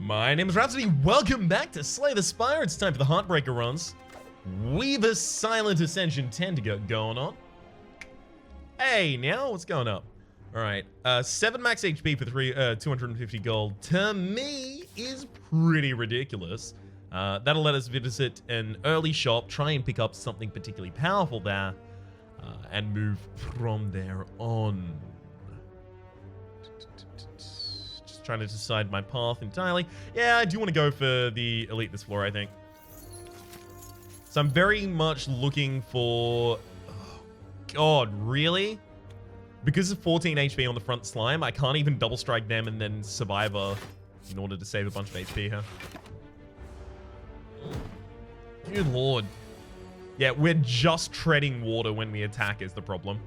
My name is Rhapsody. Welcome back to Slay the Spire. It's time for the Heartbreaker runs. We've a silent Ascension 10 to get going on. Hey, now what's going up? All right, 7 max HP for 250 gold. To me, is pretty ridiculous. That'll let us visit an early shop, try and pick up something particularly powerful there, and move from there on. Just trying to decide my path entirely. Yeah, I do want to go for the elite this floor, I think. So I'm very much looking for... Oh, God, really? Because of 14 HP on the front slime, I can't even double strike them and then Survivor in order to save a bunch of HP here. Good lord. Yeah, we're just treading water when we attack is the problem.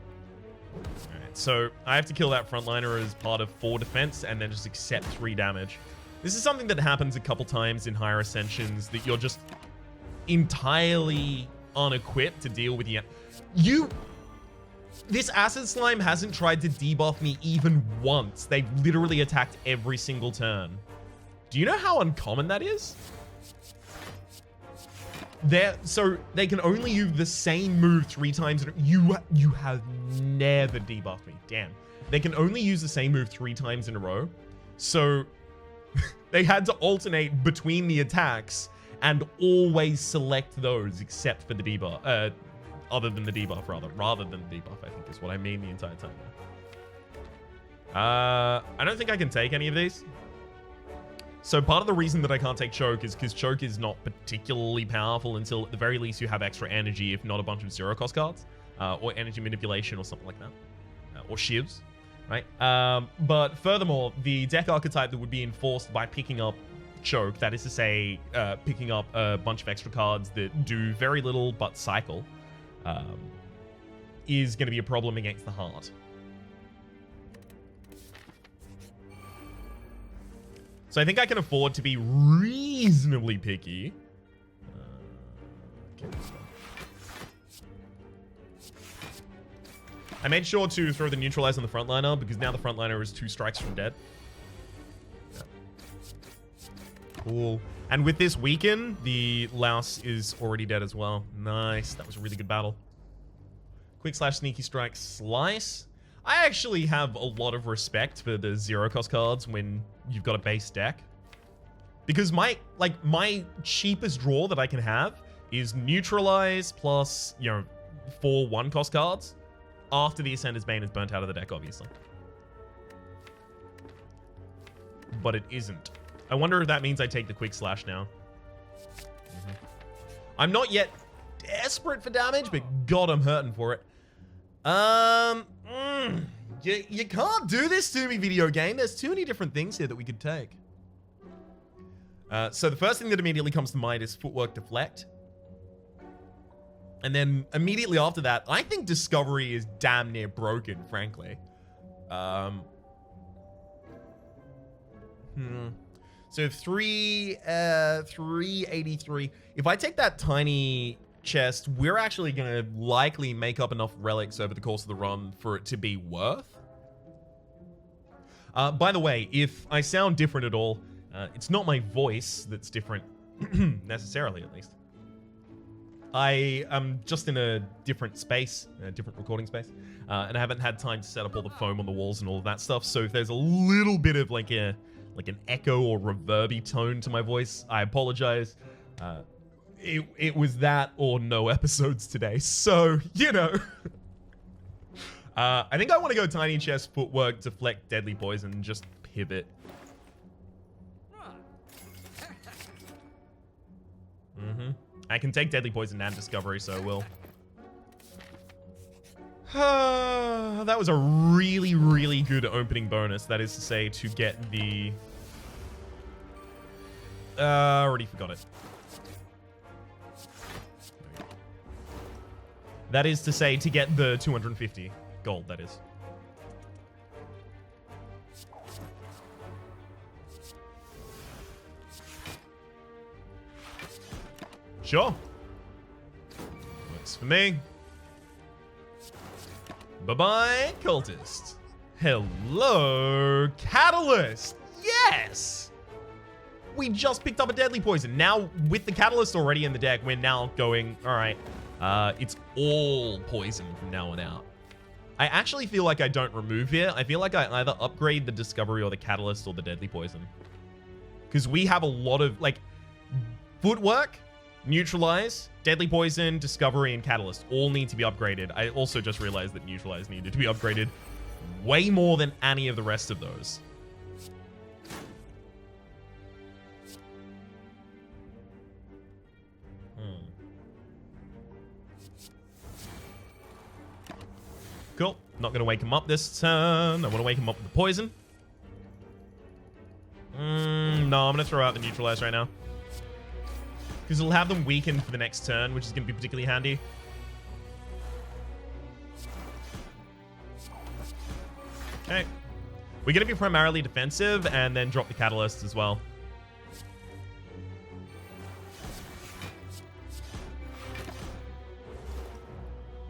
Alright, so I have to kill that frontliner as part of 4 defense and then just accept 3 damage. This is something that happens a couple times in higher ascensions, that you're just entirely unequipped to deal with the... This acid slime hasn't tried to debuff me even once. They've literally attacked every single turn. Do you know how uncommon that is? So they can only use the same move 3 times. You have never debuffed me. Damn. They can only use the same move 3 times in a row. So they had to alternate between the attacks and always select those except for the debuff. Other than the debuff, rather than the debuff, I think is what I mean the entire time now. I don't think I can take any of these. So part of the reason that I can't take Choke is because Choke is not particularly powerful until at the very least you have extra energy, if not a bunch of zero cost cards, or energy manipulation or something like that, or shivs, right? But furthermore, the deck archetype that would be enforced by picking up Choke, that is to say, picking up a bunch of extra cards that do very little but cycle, is going to be a problem against the heart. So I think I can afford to be reasonably picky. Okay, this one. I made sure to throw the neutralize on the frontliner because now the frontliner is 2 strikes from dead. Yeah. Cool. And with this weaken, the Louse is already dead as well. Nice. That was a really good battle. Quick slash sneaky strike slice. I actually have a lot of respect for the zero cost cards when you've got a base deck. Because my cheapest draw that I can have is neutralize plus, 4 1 cost cards after the Ascender's Bane is burnt out of the deck, obviously. But it isn't. I wonder if that means I take the quick slash now. I'm not yet desperate for damage, but God, I'm hurting for it. You can't do this to me, video game. There's too many different things here that we could take. So the first thing that immediately comes to mind is Footwork Deflect. And then immediately after that, I think Discovery is damn near broken, frankly. So 383. If I take that tiny chest, we're actually going to likely make up enough relics over the course of the run for it to be worth. By the way, if I sound different at all, it's not my voice that's different, necessarily at least. I am just in a different space, a different recording space, and I haven't had time to set up all the foam on the walls and all of that stuff, so if there's a little bit of like an echo or reverby tone to my voice, I apologize. It was that or no episodes today, so, I think I want to go Tiny Chest, Footwork, Deflect, Deadly Poison, and just pivot. I can take Deadly Poison and Discovery, so I will. That was a really, really good opening bonus. That is to say, to get the... already forgot it. That is to say, to get the 250 gold, that is. Sure. Works for me. Bye-bye, cultist. Hello, Catalyst. Yes! we just picked up a deadly poison. Now, with the catalyst already in the deck, we're now going, all right, it's all poison from now on out. I actually feel like I don't remove here. I feel like I either upgrade the discovery or the catalyst or the deadly poison. Because we have a lot of, like, footwork, neutralize, deadly poison, discovery, and catalyst all need to be upgraded. I also just realized that neutralize needed to be upgraded way more than any of the rest of those. Cool. Not going to wake him up this turn. I want to wake him up with the poison. No, I'm going to throw out the neutralize right now. Because it'll have them weakened for the next turn, which is going to be particularly handy. Okay. We're going to be primarily defensive and then drop the catalyst as well.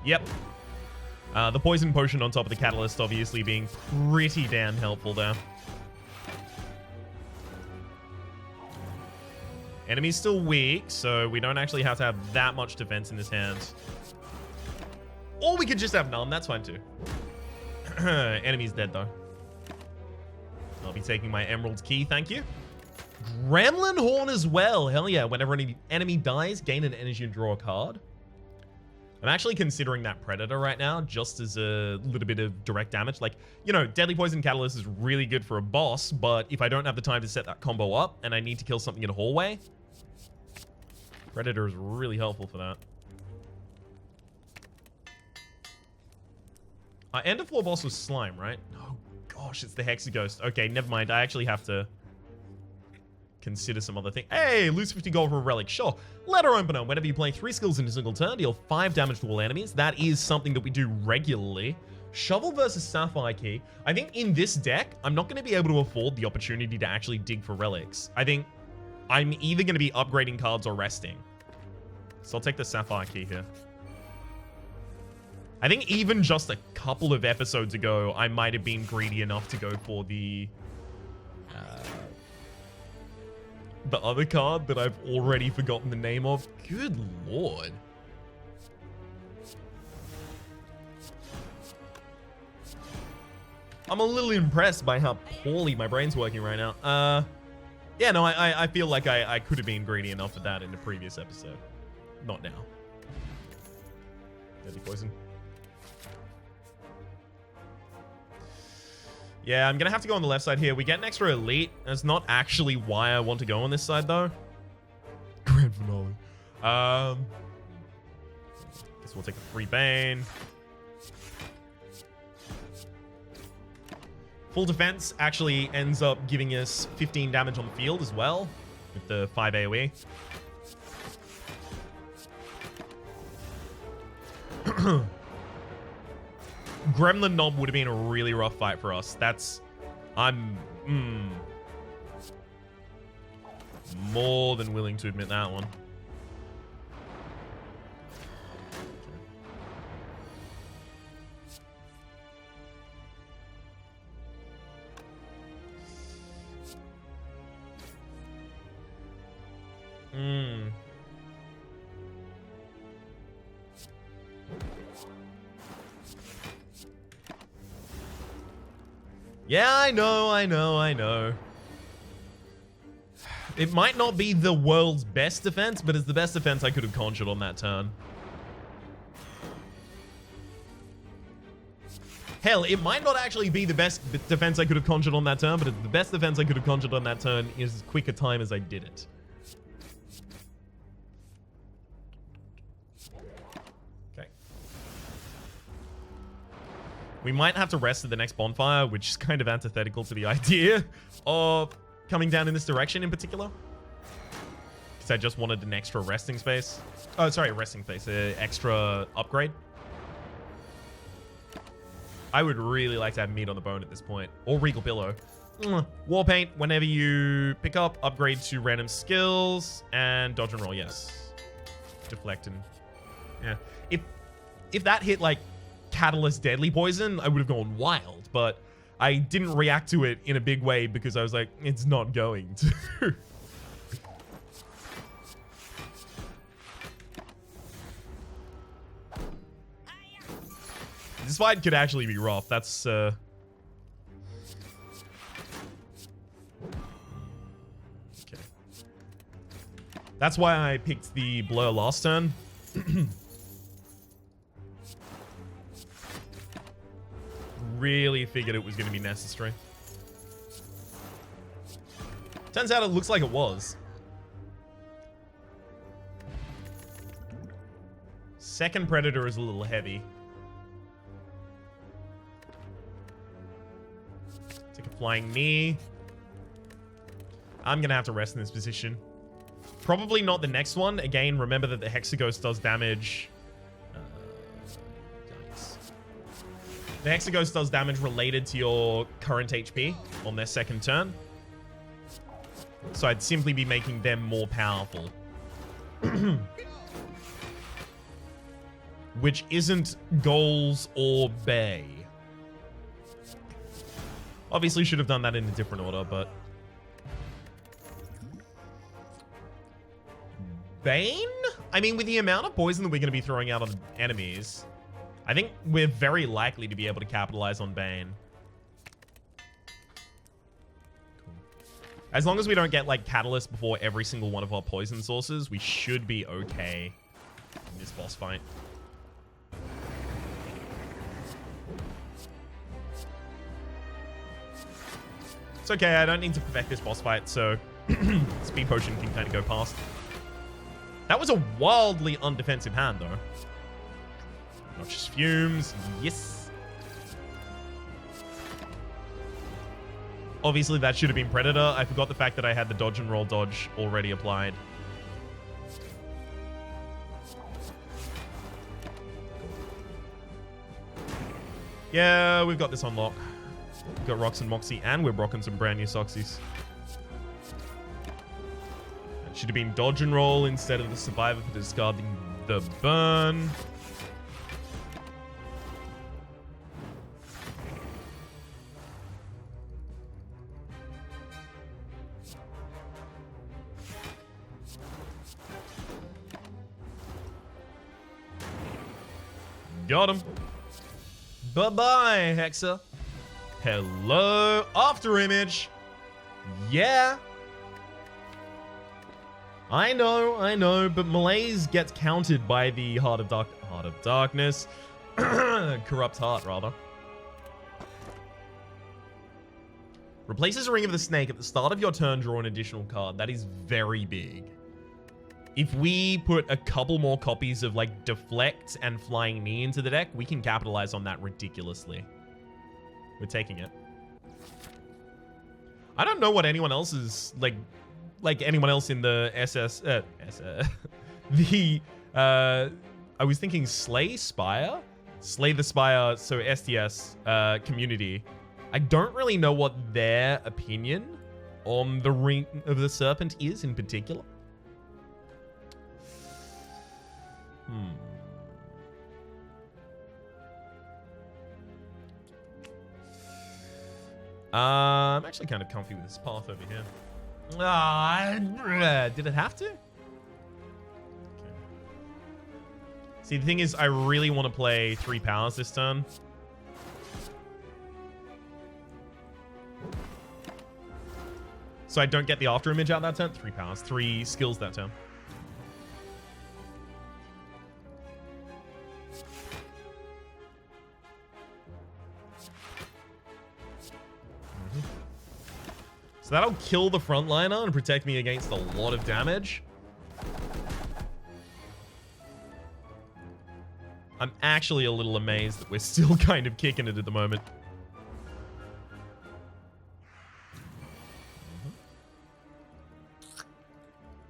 Yep. The poison potion on top of the catalyst obviously being pretty damn helpful there. Enemy's still weak, so we don't actually have to have that much defense in his hands. Or we could just have none, that's fine too. Enemy's dead though. I'll be taking my Emerald Key, thank you. Gremlin Horn as well, hell yeah. Whenever any enemy dies, gain an energy and draw a card. I'm actually considering that Predator right now, just as a little bit of direct damage. Like, you know, Deadly Poison Catalyst is really good for a boss, but if I don't have the time to set that combo up and I need to kill something in a hallway, Predator is really helpful for that. End of floor boss was Slime, right? Oh gosh, it's the Hexaghost. Okay, never mind. I actually have to consider some other thing. Hey, lose 50 gold for a relic. Sure. Letter opener. Whenever you play 3 skills in a single turn, deal 5 damage to all enemies. That is something that we do regularly. Shovel versus Sapphire Key. I think in this deck, I'm not going to be able to afford the opportunity to actually dig for relics. I think I'm either going to be upgrading cards or resting. So I'll take the Sapphire Key here. I think even just a couple of episodes ago, I might have been greedy enough to go for the other card that I've already forgotten the name of. Good lord. I'm a little impressed by how poorly my brain's working right now. Yeah, no, I feel like I could have been greedy enough for that in the previous episode. Not now. Deadly poison. Yeah, I'm going to have to go on the left side here. We get an extra elite. That's not actually why I want to go on this side, though. Grand finale. Guess we'll take a free Bane. Full defense actually ends up giving us 15 damage on the field as well with the 5 AoE. Gremlin Knob would have been a really rough fight for us. I'm more than willing to admit that one. Yeah, I know. It might not be the world's best defense, but it's the best defense I could have conjured on that turn. Hell, it might not actually be the best defense I could have conjured on that turn, but it's the best defense I could have conjured on that turn in as quick a time as I did it. We might have to rest at the next bonfire, which is kind of antithetical to the idea of coming down in this direction in particular. Because I just wanted an extra resting space. Oh, sorry, resting space. Extra upgrade. I would really like to have meat on the bone at this point. Or Regal Pillow. War Paint, whenever you pick up, upgrade to random skills. And dodge and roll, yes. Deflect and... yeah. If that hit, like, Catalyst Deadly Poison, I would have gone wild, but I didn't react to it in a big way because I was like, it's not going to. This fight could actually be rough. That's, Okay. That's why I picked the blur last turn. Really figured it was going to be necessary. Turns out it looks like it was. Second Predator is a little heavy. Take a flying knee. I'm going to have to rest in this position. Probably not the next one. Again, remember that the Hexaghost does damage. Nice. The Hexaghost does damage related to your current HP on their second turn. So I'd simply be making them more powerful. Which isn't goals or Bay. Obviously should have done that in a different order, but... Bane? I mean, with the amount of poison that we're going to be throwing out on enemies, I think we're very likely to be able to capitalize on Bane. Cool. As long as we don't get, like, Catalyst before every single one of our poison sources, we should be okay in this boss fight. It's okay, I don't need to perfect this boss fight, so Speed Potion can kind of go past. That was a wildly undefensive hand, though. Noxious Fumes, yes. Obviously, that should have been Predator. I forgot the fact that I had the dodge and roll dodge already applied. Yeah, we've got this on lock. We've got Rox and Moxie, and we're rocking some brand new Soxies. That should have been dodge and roll instead of the Survivor for discarding the burn. Got him. Bye-bye, Hexa. Hello, After Image. Yeah. I know, but Malaise gets countered by the Heart of Darkness. Corrupt Heart, rather. Replaces a Ring of the Snake at the start of your turn, draw an additional card. That is very big. If we put a couple more copies of, like, Deflect and Flying Knee into the deck, we can capitalize on that ridiculously. We're taking it. I don't know what anyone else is, like anyone else in the I was thinking Spire? Slay the Spire, so STS community. I don't really know what their opinion on the Ring of the Serpent is in particular. I'm actually kind of comfy with this path over here. Did it have to? Okay. See, the thing is, I really want to play 3 powers this turn. So I don't get the After Image out that turn. 3 powers, 3 skills that turn. So that'll kill the frontliner and protect me against a lot of damage. I'm actually a little amazed that we're still kind of kicking it at the moment.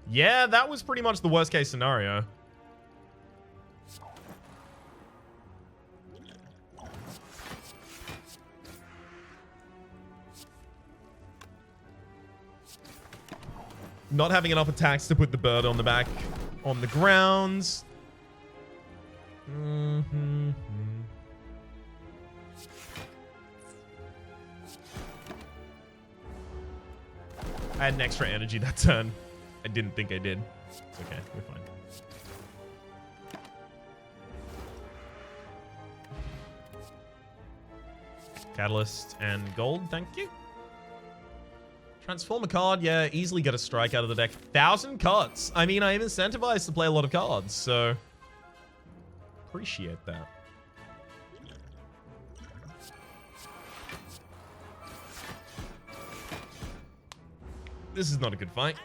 Yeah, that was pretty much the worst case scenario. Not having enough attacks to put the bird on the back on the grounds. I had an extra energy that turn. I didn't think I did. It's okay, we're fine. Catalyst and gold, thank you. Transform a card, yeah, easily get a strike out of the deck. 1,000 cards. I mean, I am incentivized to play a lot of cards, so appreciate that. This is not a good fight.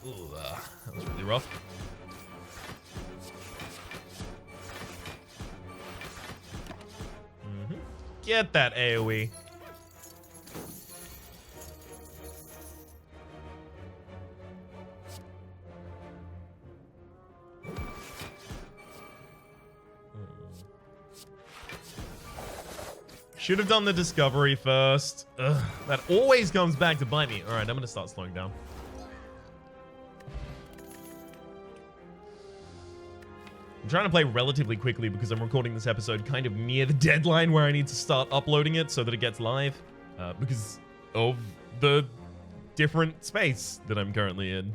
Ooh, that was really rough. Get that AoE. Should have done the discovery first. Ugh, that always comes back to bite me. All right, I'm going to start slowing down. I'm trying to play relatively quickly because I'm recording this episode kind of near the deadline where I need to start uploading it so that it gets live. Because of the different space that I'm currently in.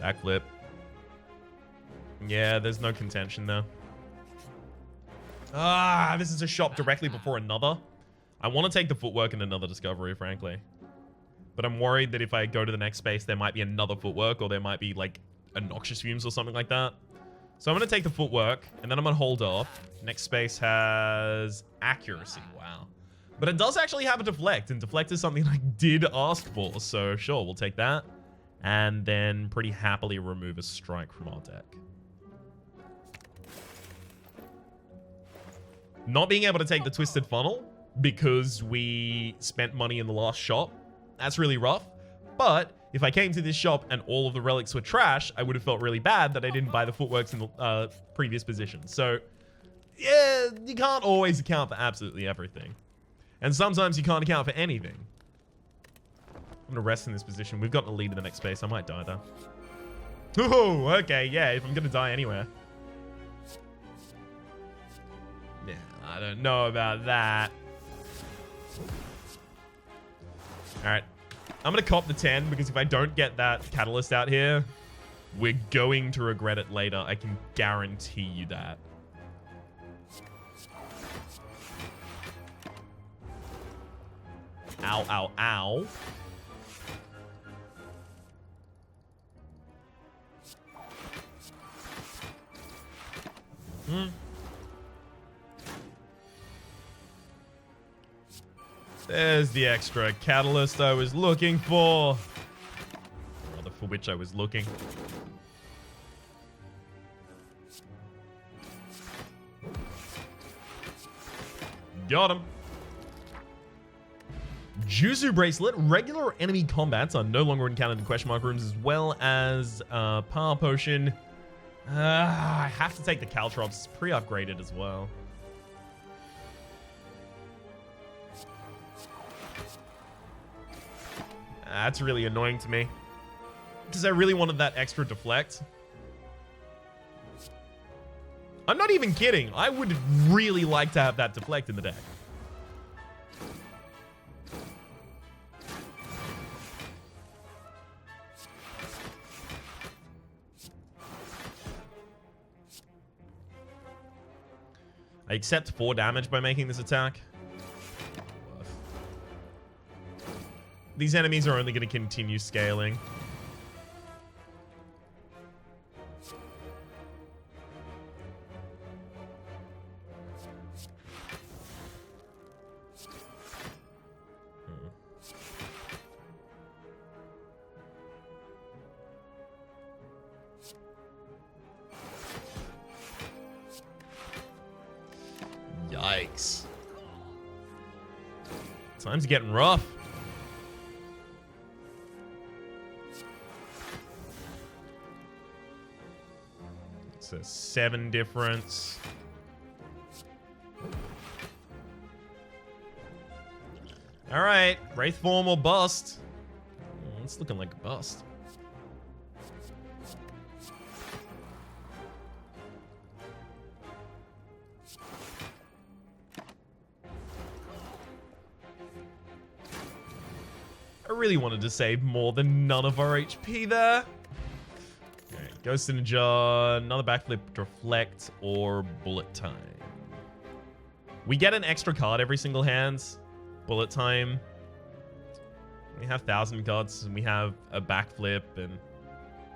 Backflip. Yeah, there's no contention though. Ah, this is a shop directly before another. I want to take the footwork and another discovery, frankly. But I'm worried that if I go to the next space, there might be another footwork or there might be like a noxious fumes or something like that. So I'm going to take the footwork and then I'm going to hold off. Next space has accuracy. Wow. But it does actually have a deflect, and deflect is something I did ask for. So sure, we'll take that. And then pretty happily remove a strike from our deck. Not being able to take the Twisted Funnel because we spent money in the last shop, that's really rough. But if I came to this shop and all of the relics were trash, I would have felt really bad that I didn't buy the footworks in the previous position. So, yeah, you can't always account for absolutely everything. And sometimes you can't account for anything. I'm going to rest in this position. We've gotten a lead in the next space. I might die, though. Oh, okay, yeah, if I'm going to die anywhere. Yeah, I don't know about that. Alright. I'm going to cop the 10 because if I don't get that catalyst out here, we're going to regret it later. I can guarantee you that. Ow, ow, ow. There's the extra catalyst I was looking for. Rather, for which I was looking. Got him. Juzu Bracelet. Regular enemy combats are no longer encountered in question mark rooms, as well as Power Potion. I have to take the Caltrops. It's pre-upgraded as well. That's really annoying to me. Because I really wanted that extra deflect. I'm not even kidding. I would really like to have that deflect in the deck. I accept 4 damage by making this attack. These enemies are only going to continue scaling. Yikes. Time's getting rough. It's a 7 difference. All right, Wraith form or bust. It's looking like a bust. I really wanted to save more than none of our HP there. Okay, Ghost in a jar, another backflip, reflect, or bullet time. We get an extra card every single hand. Bullet time. We have 1,000 cards, and we have a backflip, and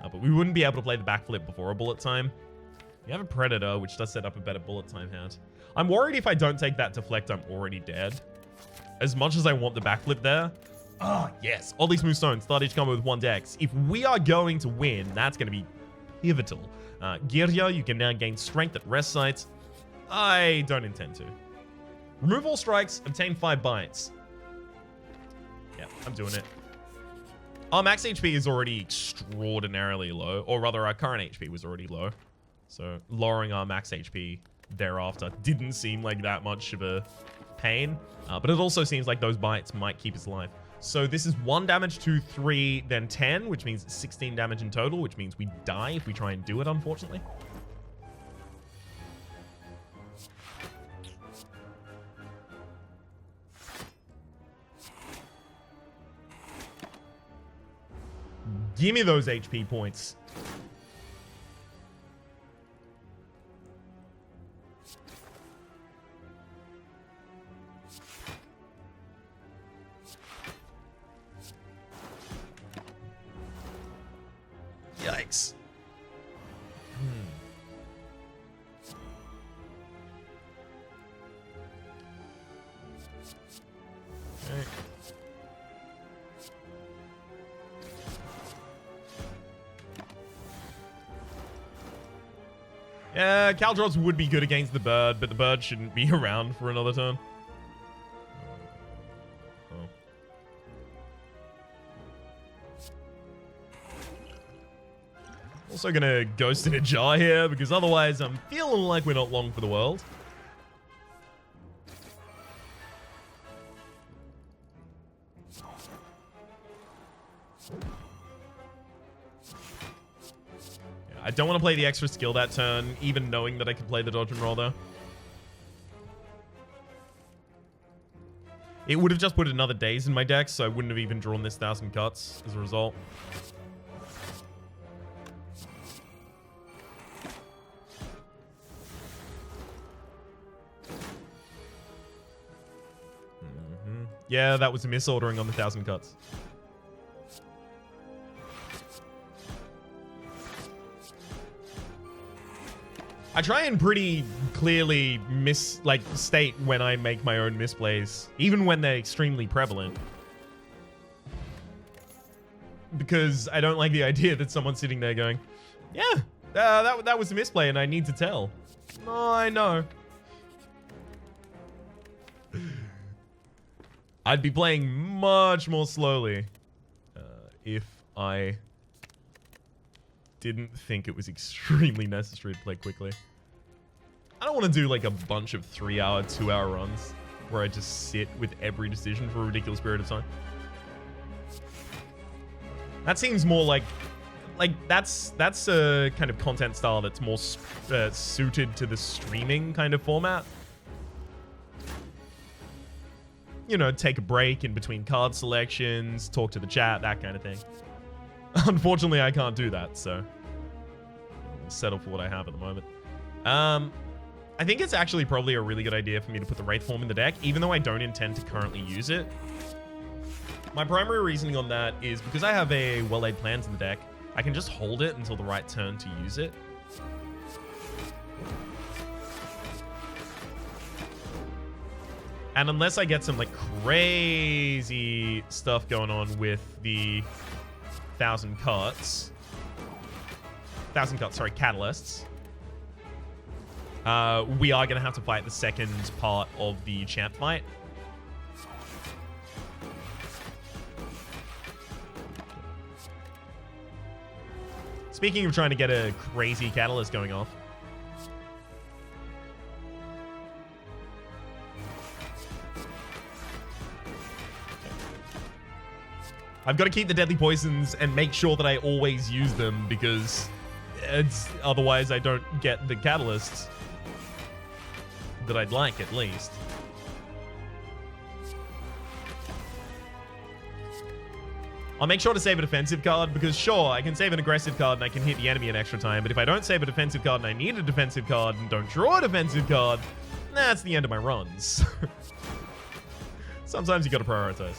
but we wouldn't be able to play the backflip before a bullet time. We have a predator, which does set up a better bullet time hand. I'm worried if I don't take that deflect, I'm already dead. As much as I want the backflip there. Ah, yes. Oddly smooth stones. Start each combo with 1 dex. If we are going to win, that's going to be pivotal. Girya, you can now gain strength at rest sites. I don't intend to. Remove all strikes, obtain 5 bites. Yeah, I'm doing it. Our max HP is already extraordinarily low, or rather our current HP was already low. So lowering our max HP thereafter didn't seem like that much of a pain, but it also seems like those bites might keep us alive. So this is 1 damage, 2, 3, then 10, which means 16 damage in total, which means we die if we try and do it, unfortunately. Give me those HP points. Yikes. Okay. Yeah, Caldrops would be good against the bird, but the bird shouldn't be around for another turn. Oh. Also gonna ghost in a jar here, because otherwise I'm feeling like we're not long for the world. I don't want to play the extra skill that turn, even knowing that I can play the dodge and roll there. It would have just put another daze in my deck, so I wouldn't have even drawn this 1,000 cuts as a result. Yeah, that was a misordering on the 1,000 cuts. I try and pretty clearly state when I make my own misplays, even when they're extremely prevalent. Because I don't like the idea that someone's sitting there going, yeah, that was a misplay and I need to tell. Oh, I know. I'd be playing much more slowly if I didn't think it was extremely necessary to play quickly. I don't want to do like a bunch of 3-hour, 2-hour runs where I just sit with every decision for a ridiculous period of time. That seems more like that's a kind of content style that's more suited to the streaming kind of format. You know, take a break in between card selections, talk to the chat, that kind of thing. Unfortunately, I can't do that, so I'll settle for what I have at the moment. I think it's actually probably a really good idea for me to put the Wraith form in the deck, even though I don't intend to currently use it. My primary reasoning on that is because I have a well-laid plans in the deck, I can just hold it until the right turn to use it. And unless I get some like crazy stuff going on with the 1,000 cuts, catalysts, we are going to have to fight the second part of the champ fight. Speaking of trying to get a crazy catalyst going off, I've got to keep the deadly poisons and make sure that I always use them, because otherwise I don't get the catalysts that I'd like, at least. I'll make sure to save a defensive card because sure, I can save an aggressive card and I can hit the enemy an extra time. But if I don't save a defensive card and I need a defensive card and don't draw a defensive card, that's the end of my runs. Sometimes you got to prioritize.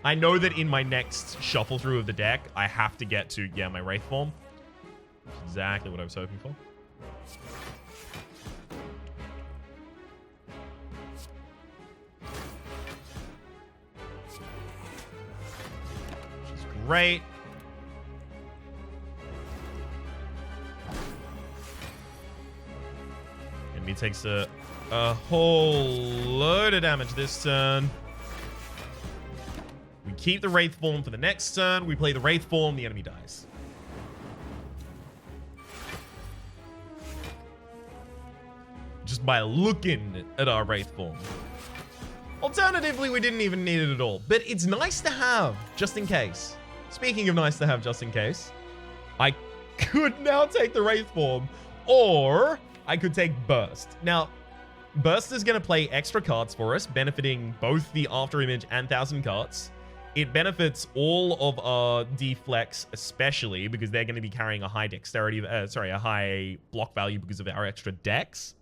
I know that in my next shuffle through of the deck, I have to get to, yeah, my Wraith form. Exactly what I was hoping for. Which is great. Enemy takes a whole load of damage this turn. We keep the Wraith form for the next turn. We play the Wraith form. The enemy dies. Just by looking at our Wraith form. Alternatively, we didn't even need it at all. But it's nice to have, just in case. Speaking of nice to have, just in case, I could now take the Wraith form, or I could take Burst. Now, Burst is going to play extra cards for us, benefiting both the After Image and 1,000 cards. It benefits all of our deflex, especially because they're going to be carrying a high dexterity, a high block value because of our extra dex.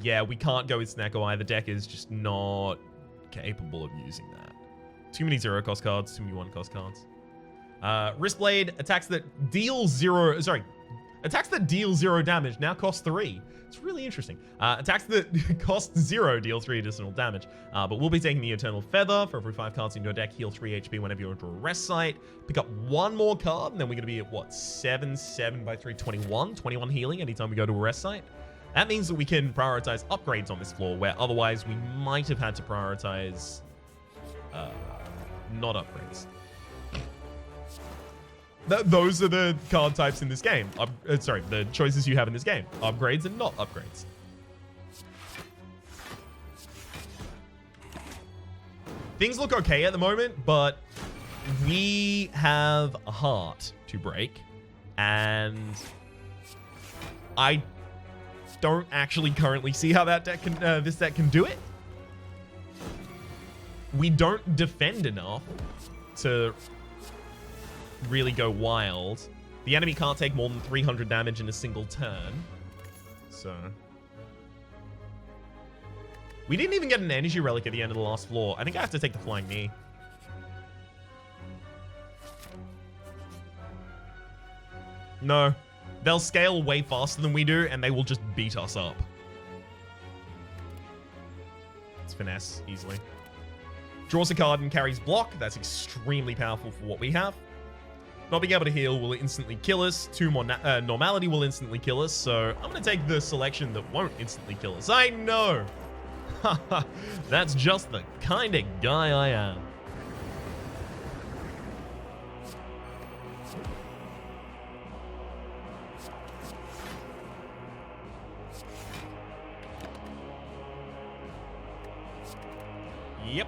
Yeah, we can't go with Snecko either. The deck is just not capable of using that. Too many 0-cost cards, too many 1-cost cards. Wristblade attacks that deal 0 damage now cost 3. It's really interesting. Attacks that cost 0 deal 3 additional damage. But we'll be taking the Eternal Feather for every 5 cards in your deck. Heal 3 HP whenever you enter a rest site. Pick up 1 more card, and then we're going to be at, what, 7 by 3, 21? 21 healing anytime we go to a rest site. That means that we can prioritize upgrades on this floor, where otherwise we might have had to prioritize not upgrades. Those are the card types in this game. The choices you have in this game. Upgrades and not upgrades. Things look okay at the moment, but we have a heart to break. And I don't actually currently see how that deck can, this deck can do it. We don't defend enough to really go wild. The enemy can't take more than 300 damage in a single turn. So we didn't even get an energy relic at the end of the last floor. I think I have to take the flying knee. No. They'll scale way faster than we do, and they will just beat us up. It's finesse, easily. Draws a card and carries block. That's extremely powerful for what we have. Not being able to heal will instantly kill us. 2 more normality will instantly kill us. So I'm going to take the selection that won't instantly kill us. I know. That's just the kind of guy I am. Yep.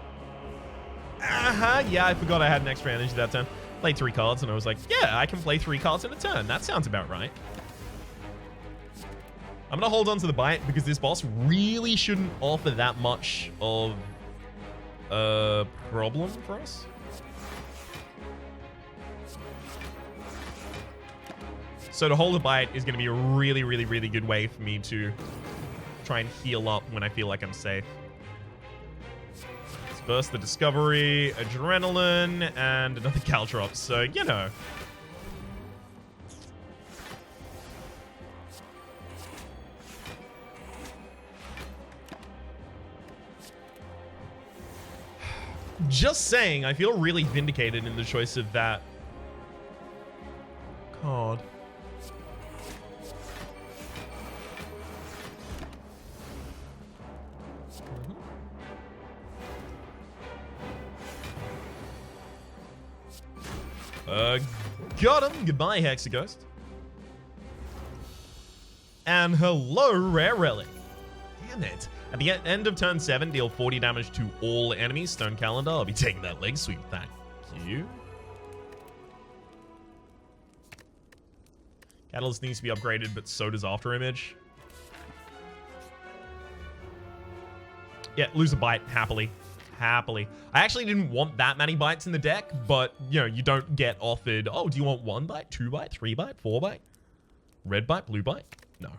Yeah, I forgot I had an extra energy that turn. Played 3 cards, and I was like, yeah, I can play 3 cards in a turn. That sounds about right. I'm going to hold on to the bite because this boss really shouldn't offer that much of a problem for us. So to hold the bite is going to be a really, really, really good way for me to try and heal up when I feel like I'm safe. Burst the Discovery, Adrenaline, and another Caltrops. So, you know. Just saying, I feel really vindicated in the choice of that card. Got him. Goodbye, Hexaghost. And hello, Rare Relic. Damn it. At the end of turn 7, deal 40 damage to all enemies. Stone Calendar. I'll be taking that leg sweep. Thank you. Catalyst needs to be upgraded, but so does After Image. Yeah, lose a bite, happily. Happily. I actually didn't want that many bites in the deck, but, you know, you don't get offered, oh, do you want 1 bite, 2 bite, 3 bite, 4 bite? Red bite, blue bite? No.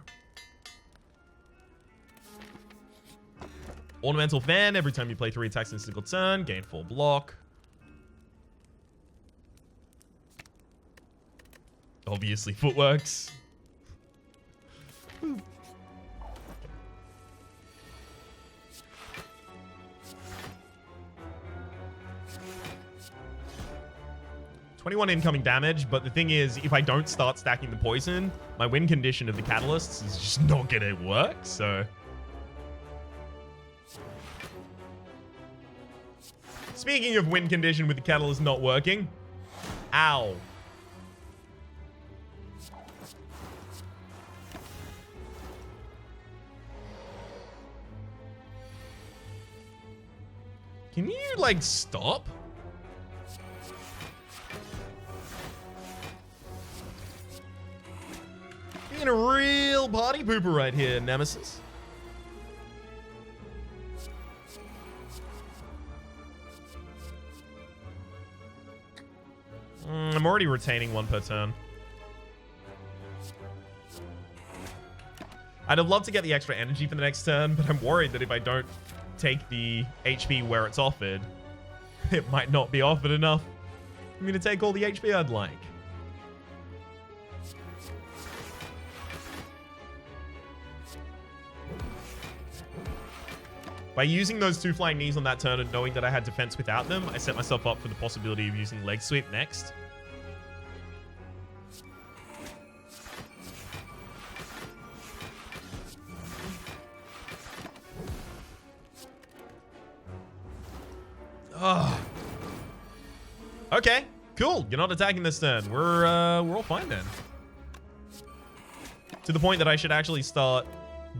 Ornamental Fan, every time you play 3 attacks in a single turn, gain 4 block. Obviously, Footworks. Woo. $21 incoming damage, but the thing is, if I don't start stacking the poison, my win condition of the catalysts is just not gonna work, so... Speaking of win condition with the catalyst not working... Ow. Can you, like, stop? Being a real party pooper right here, Nemesis. I'm already retaining 1 per turn. I'd have loved to get the extra energy for the next turn, but I'm worried that if I don't take the HP where it's offered, it might not be offered enough for me to take all the HP I'd like. By using those 2 flying knees on that turn and knowing that I had defense without them, I set myself up for the possibility of using leg sweep next. Oh. Okay, cool. You're not attacking this turn. We're all fine then. To the point that I should actually start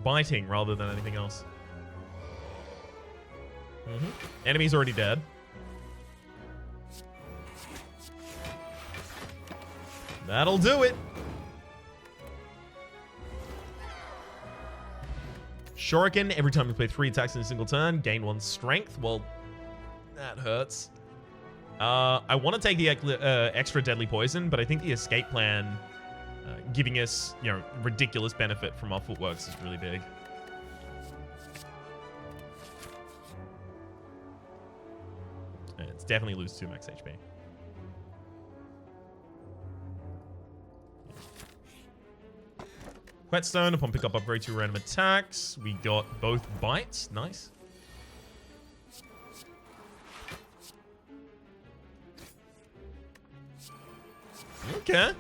biting rather than anything else. Enemy's already dead. That'll do it. Shuriken, every time you play 3 attacks in a single turn, gain 1 strength. Well, that hurts. I want to take the extra deadly poison, but I think the escape plan giving us, you know, ridiculous benefit from our footworks is really big. It's definitely lose 2 max HP. Whetstone, upon pickup, upgrade 2 random attacks. We got both bites. Nice. Okay.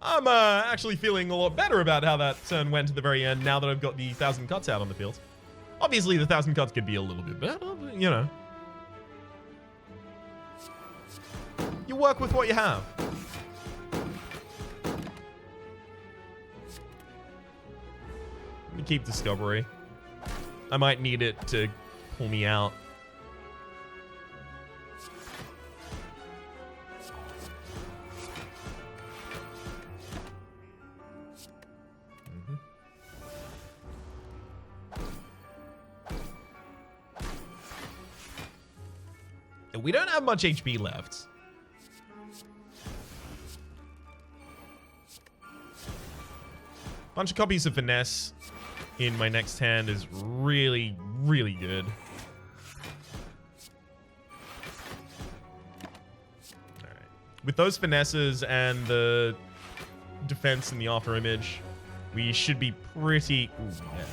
I'm actually feeling a lot better about how that turn went to the very end now that I've got the 1,000 cuts out on the field. Obviously, the 1,000 cuts could be a little bit better, but, you know. You work with what you have. Let me keep Discovery. I might need it to pull me out. We don't have much HP left. Bunch of copies of Finesse in my next hand is really, really good. All right. With those Finesses and the defense in the After Image, we should be pretty... Ooh, yeah.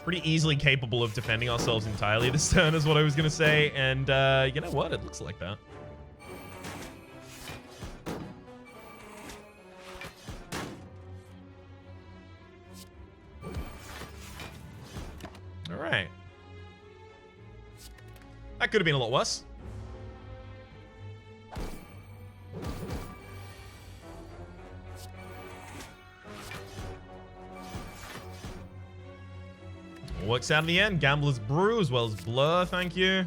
Pretty easily capable of defending ourselves entirely this turn is what I was going to say. And you know what? It looks like that. All right. That could have been a lot worse. Works out in the end. Gambler's Brew as well as Blur, thank you.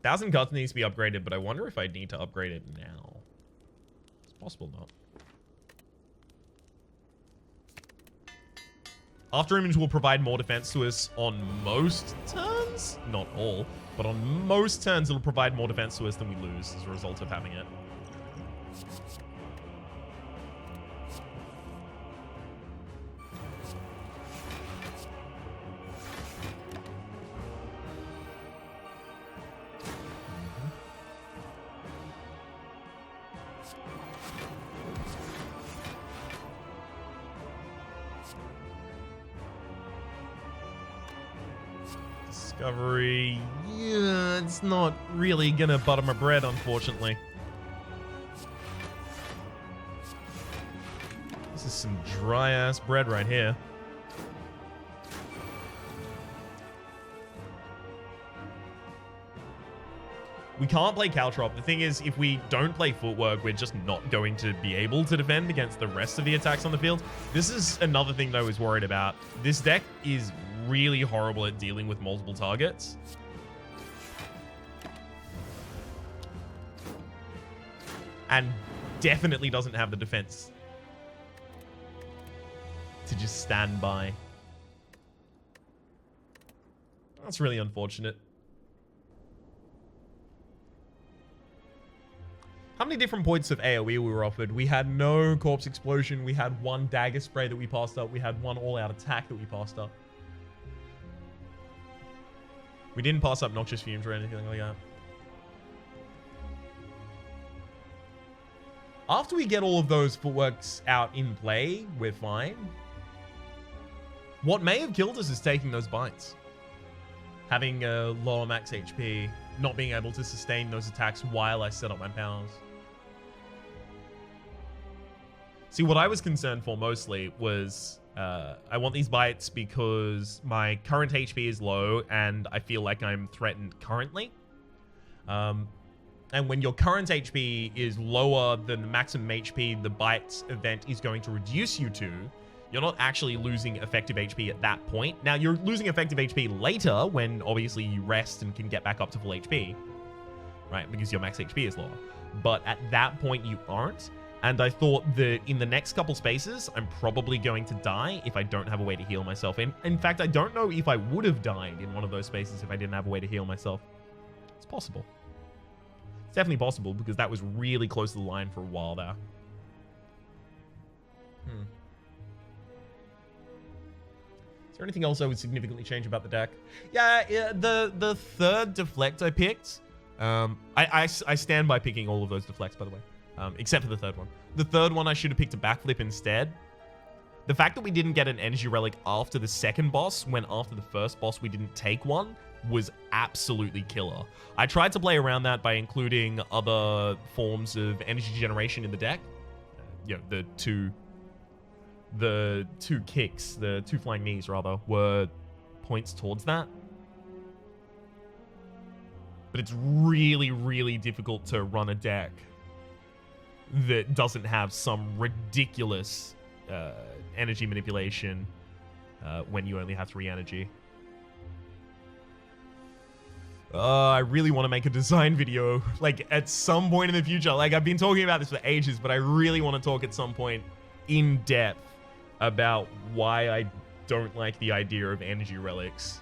1,000 guts needs to be upgraded, but I wonder if I need to upgrade it now. It's possible not. After image will provide more defense to us on most turns. Not all, but on most turns it'll provide more defense to us than we lose as a result of having it. Discovery, yeah, it's not really gonna butter my bread, unfortunately. This is some dry-ass bread right here. We can't play Caltrop. The thing is, if we don't play Footwork, we're just not going to be able to defend against the rest of the attacks on the field. This is another thing that I was worried about. This deck is really horrible at dealing with multiple targets. And definitely doesn't have the defense to just stand by. That's really unfortunate. How many different points of AoE we were offered? We had no Corpse Explosion. We had one Dagger Spray that we passed up. We had one all-out attack that we passed up. We didn't pass up Noxious Fumes or anything like that. After we get all of those footworks out in play, we're fine. What may have killed us is taking those bites. Having a lower max HP, not being able to sustain those attacks while I set up my powers. See, what I was concerned for mostly was I want these bites because my current HP is low and I feel like I'm threatened currently. And when your current HP is lower than the maximum HP the bites event is going to reduce you to, you're not actually losing effective HP at that point. Now, you're losing effective HP later when obviously you rest and can get back up to full HP, right? Because your max HP is lower. But at that point, you aren't. And I thought that in the next couple spaces, I'm probably going to die if I don't have a way to heal myself. In fact, I don't know if I would have died in one of those spaces if I didn't have a way to heal myself. It's possible. It's definitely possible because that was really close to the line for a while there. Is there anything else I would significantly change about the deck? Yeah, the third deflect I picked. I stand by picking all of those deflects, by the way. Except for the third one. The third one, I should have picked a backflip instead. The fact that we didn't get an energy relic after the second boss, when after the first boss we didn't take one, was absolutely killer. I tried to play around that by including other forms of energy generation in the deck. You know, the two kicks, the two flying knees, rather, were points towards that. But it's really, really difficult to run a deck that doesn't have some ridiculous energy manipulation when you only have 3 energy. I really want to make a design video, like, at some point in the future. Like, I've been talking about this for ages, but I really want to talk at some point in depth about why I don't like the idea of energy relics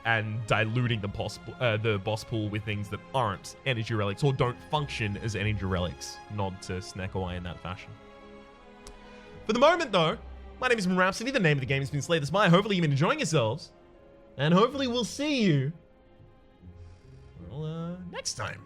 and diluting the boss pool with things that aren't energy relics or don't function as energy relics. Nod to Snecko in that fashion. For the moment, though, my name is Rhapsody. The name of the game has been Slay the Spire. Hopefully you've been enjoying yourselves, and hopefully we'll see you next time.